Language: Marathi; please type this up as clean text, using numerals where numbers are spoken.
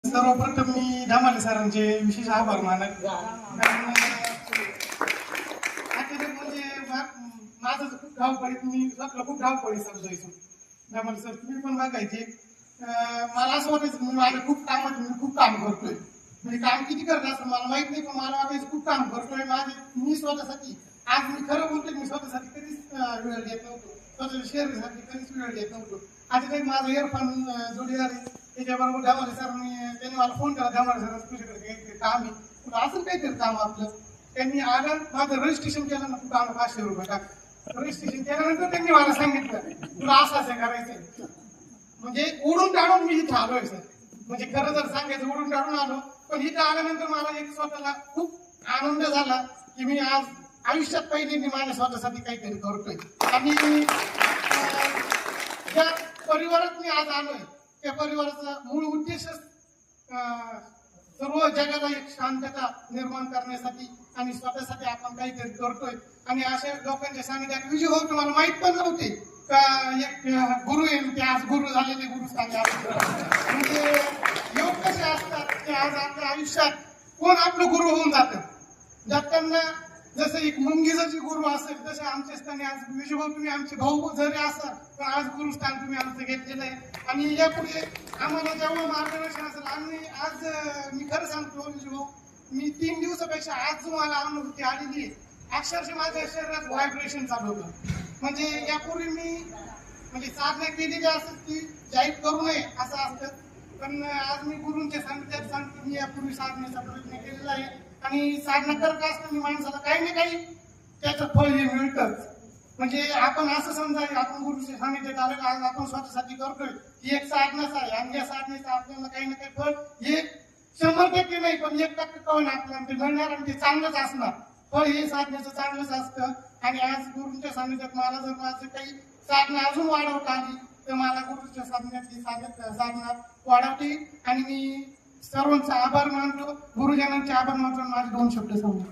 सर्वप्रथम मी धामाले सरांचे विशेष आभार मानत, कारण अचानक म्हणजे माझं खूप धावपळीत मी स्वतःला खूप धावपळी समजायचो. धामाले सर तुम्ही पण बघायचे, मला असं वाटायचं मी माझ्या खूप कामात मी खूप काम करतोय, म्हणजे काम किती करत असं मला माहित नाही, पण मला वाटायचं खूप काम करतोय मी स्वतःसाठी. आज मी खरं बोलतोय, मी स्वतःसाठी कधीच वेळ देत नव्हतो, स्वतःच्या शरीरासाठी कधीच वेळ देत नव्हतो. आता काही माझा इयरफोन जोडीदार आहे, त्याच्याबरोबर धामाले सरांनी त्यांनी मला फोन केला, धामाले सर तुझ्याकडे काहीतरी काम आहे, असं काहीतरी काम आपलं. त्यांनी आलं, माझं रजिस्ट्रेशन केलं ना, तू काम 500 रुपये टाक. रजिस्ट्रेशन केल्यानंतर त्यांनी मला सांगितलं तुला असं असं करायचं, म्हणजे उडून टाळून मी इथं आलोय सर. म्हणजे खरं जर सांगायचं उडून टाळून आलो, पण इथं आल्यानंतर मला एक स्वतःला खूप आनंद झाला की मी आज आयुष्यात पहिल्यांदा माझ्या स्वतःसाठी काहीतरी करतोय. आणि ज्या परिवारात मी आज आलोय त्या परिवाराचा मूळ उद्देशच सर्व जगाला एक शांतता निर्माण करण्यासाठी आणि स्वतःसाठी आपण काहीतरी करतोय. आणि अशा लोकांच्या सानिध्यात विजय भाऊ तुम्हाला माहित पण नव्हते का एक गुरु आहे, ते आज गुरु झालेले गुरु सांगा. म्हणजे योग कसे असतात ते आज आपल्या आयुष्यात कोण आपलं गुरु होऊन जातं. जाताना जसं एक मुंगीचं गुरु असेल तसे आमच्या स्थानी आज विजय भाऊ तुम्ही आमचे भाऊ जरी असाल पण आज गुरुस्थान तुम्ही आमचं घेतलेलं आहे. आणि यापुढे आम्हाला जेव्हा मार्गदर्शन असेल, आणि आज मी खरं सांगतो विजय भाऊ, मी 3 दिवसापेक्षा आज जो मला अनुभूती आलेली आहे, अक्षरशः माझ्या शरीरात व्हायब्रेशन चालू होतं. म्हणजे यापूर्वी मी म्हणजे साधना केलेली असं की जाहीर करू नये असं असतं, पण आज मी गुरूंच्या सांगितल्यात सांगतो, मी यापूर्वी साधनेचा प्रयत्न केलेला आहे. आणि साधना करत असताना माणसाला काही ना काही त्याचं फळ हे मिळतंच. म्हणजे आपण असं समजा आपण गुरुच्या सानिध्यात आलो, आज आपण स्वतःसाठी करतोय, ही एक साधनाच आहे. आणि या साधनेचं आपल्याला काही ना काही फळ हे 100% नाही पण 1% कळून आपल्याला ते मिळणार, आणि ते चांगलंच असणार. फळ हे साधनेचं चांगलंच असतं. आणि आज गुरुंच्या सानिध्यात मला जर माझं काही साधना अजून वाढवता आली तर मला गुरुच्या साधनेतली साधना वाढवते. आणि मी सर्वांचा आभार मानतो, गुरुजनांचे आभार मानतो. माझे 2 शब्द सांगतो.